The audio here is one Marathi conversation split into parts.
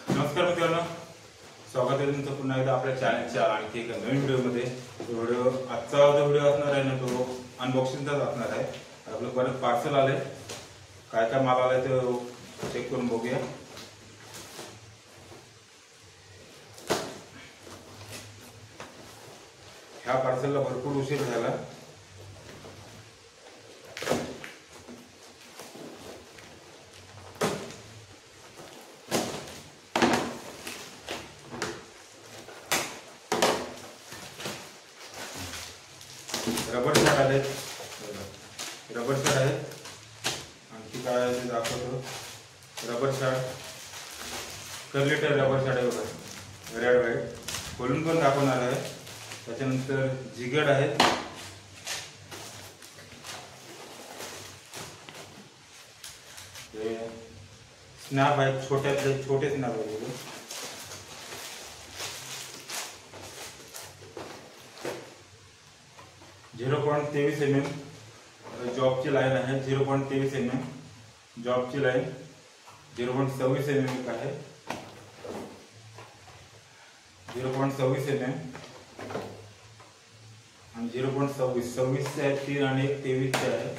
नमस्कार मित्रांनो, स्वागत आहे तुमचं पुन्हा एकदा आपल्या चॅनलच्या आणखी एका नवीन व्हिडिओमध्ये। आजचा जो व्हिडिओ असणार आहे ना, तो अनबॉक्सिंगचाच असणार आहे। आपलं परत पार्सल आले, काय काय माल आलाय ते चेक करून बघूया। ह्या पार्सलला भरपूर उशीर झाला। रबर शर्ट आहेत, रबर शर्ट आहे। आणखी काय आहे ते दाखवतो। रबर शर्ट, कर्लेटर रबर शर्ट आहे बघा, रेड व्हाईट, खोलून पण दाखवणार आहे। त्याच्यानंतर जिगड आहेत, स्नॅप आहेत, छोटे स्नॅप आहेत। 0.23 mm जॉबची लाईन आहे। 0.23 mm जॉबची लाईन 0.26 mm आहे। 0.26 mm आणि 0.26 चे आहेत 3 आणि 23 चे आहे।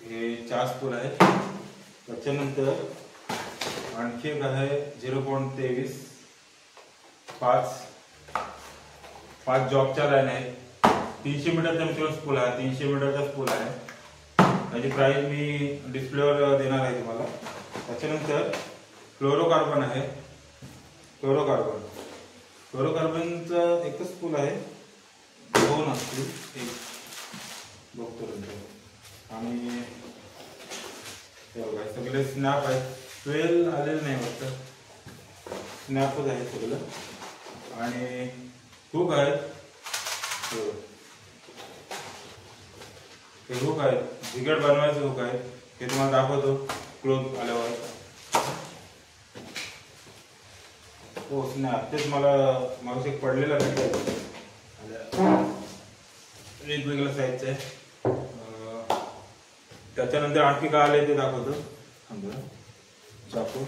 हे 4 स्पूल आहेत। त्याच्यानंतर आणखी एक आहे 0.23 5 जॉबच्या लाईन आहे। 300 मीटरचा मित्र स्पूल आहे, 300 मीटरचा स्पूल आहे। त्याची प्राइस मी डिस्प्लेवर देणार आहे तुम्हाला। त्याच्यानंतर फ्लोरोकार्बन आहे, फ्लोरोकार्बनचा एकच स्पूल आहे, 2 असतील, एक बघतो नंतर। आणि हे सगळे स्नॅप आहेत, 12 आलेलं नाही वाटतं, स्नॅपच आहे सगळं। आणि हुक आहेत, हे हुक आहेत, जिगड बनवायचे हुक आहेत। हे तुम्हाला दाखवतो क्लोज आल्यावर। हो स्नॅप, तेच मला मागचे पडलेला भेटायचं, वेगवेगळ्या साईजचे आहे। त्याच्यानंतर आणखी काय आले ते दाखवतो। चाकू,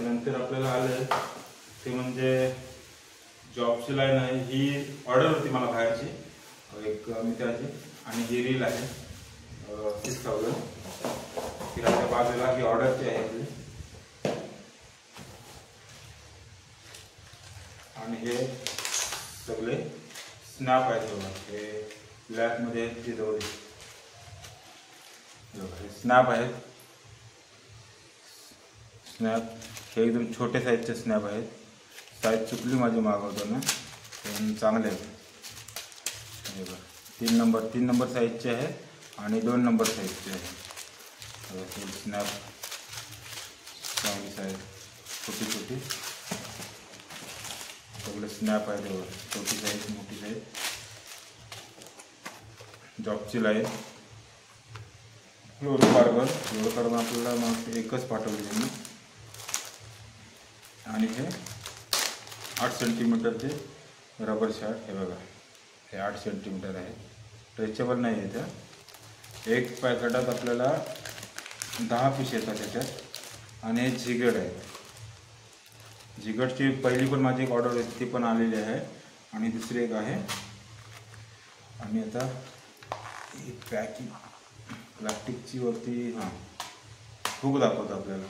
नंतर आपल्याला आलं ते म्हणजे जॉबची लाईन आहे। ही ऑर्डर होती मला बाहेरची, एक मित्राची, आणि ही रील आहे 6000। तिच्या बाजूला ही ऑर्डरची आहे। आणि हे सगळे स्नॅप आहेत बघा, हे ब्लॅक मध्ये जवळ स्नॅप आहेत। स्नॅप हे एकदम छोटे साईजचे स्नॅप आहेत। साईज चुकली माझी मागवताना, पण चांगले आहेत। हे बघा 3 नंबर साईजचे आहे आणि 2 नंबर साईजचे आहे। स्नॅप चांगली साईज, छोटी सगळे स्नॅप आहेत बघा, छोटी साईज, मोठी साईज। जॉबची लाईन, फ्लोरोकार्बन आपल्याला मग एकच पाठवली त्यांनी। आणि हे 8 सेंटीमीटरचे रबर शर्ट, हे बघा, हे 8 सेंटीमीटर आहे, स्ट्रेचेबल नाही आहे त्या। एक पॅकेटात आपल्याला 10 पीस येतात त्याच्यात। आणि हे जिगड आहे, जिगडची पहिली पण माझी एक ऑर्डर होती, ती पण आलेली आहे। आणि दुसरी एक आहे। आणि आता ही पॅकिंग प्लास्टिकची वरती हुक दाखवतो आपल्याला।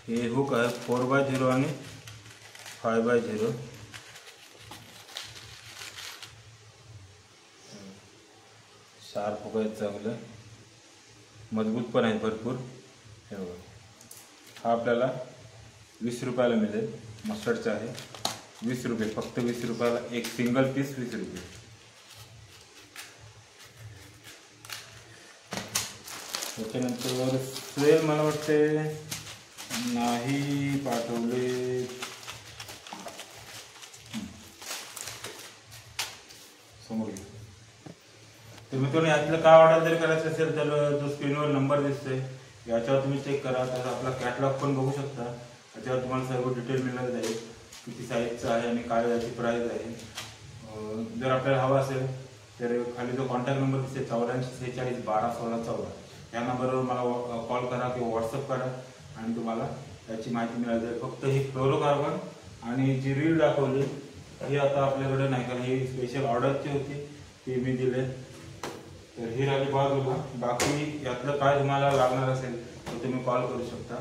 हे हुक आहे 4x0 आणि 5/0 शार्प वगैरे चांगलं मजबूत पण आहे भरपूर। हे बघा, हा आपल्याला 20 रुपयाला मिळेल। मस्टर्डचा आहे 20 रुपये, फक्त 20 रुपयाला एक सिंगल पीस 20 रुपये। त्याच्यानंतर सेल मला वाटते नाही पाठवले, समोर घे। तर मित्रांनो यातलं काय ऑर्डर जर करायचं असेल तर जो स्क्रीनवर नंबर दिसतोय याच्यावर तुम्ही चेक करा। तर आपला कॅटलॉग पण बघू शकता, त्याच्यावर तुम्हाला सर्व डिटेल मिळत जाईल, किती साईजचं आहे आणि काय याची प्राईस आहे। जर आपल्याला हवं असेल तर खाली जो कॉन्टॅक्ट नंबर दिसते 8446121614 या नंबरवर मला कॉल करा किंवा व्हॉट्सअप करा आणि तुम्हाला त्याची माहिती मिळाली जाईल। फक्त ही फ्लोरोकार्बन आणि जी रील दाखवली ही आता आपल्याकडे नाही, कारण ही स्पेशल ऑर्डरची होती, ती मी दिले। तर ही राहिली बाजूला, बाकी यातलं काय तुम्हाला लागणार असेल तर तुम्ही कॉल करू शकता।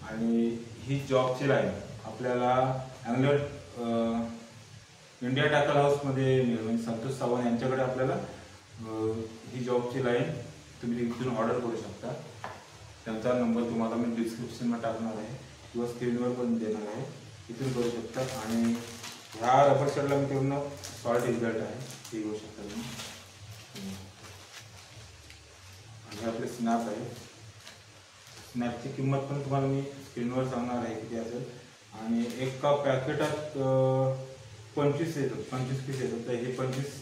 आणि ही जॉबची लाईन आपल्याला अँगलर इंडिया टॅकल हाऊसमध्ये मिळेल, म्हणजे संतोष सावंत यांच्याकडे आपल्याला ही जॉबची लाईन तुम्ही इथून ऑर्डर करू शकता। त्यांचा नंबर तुम्हाला मी डिस्क्रिप्शनमध्ये टाकणार आहे किंवा स्क्रीनवर पण देणार आहे, इथून करू शकता। आणि ह्या रबर शर्टला मी पूर्ण सॉल्ट रिझल्ट आहे, ते घेऊ शकता तुम्ही। आणि आपले स्नॅप आहे, स्नॅपची किंमत पण तुम्हाला मी स्क्रीनवर सांगणार आहे किती असेल। आणि एका पॅकेटात 25 येतात, 25 पीस येतात। तर हे 25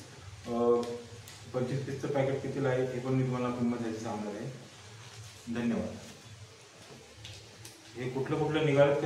पीसचं पॅकेट कितीला आहे हे पण मी तुम्हाला किंमत याची सांगणार आहे। धन्यवाद। हे कुठलं निघालं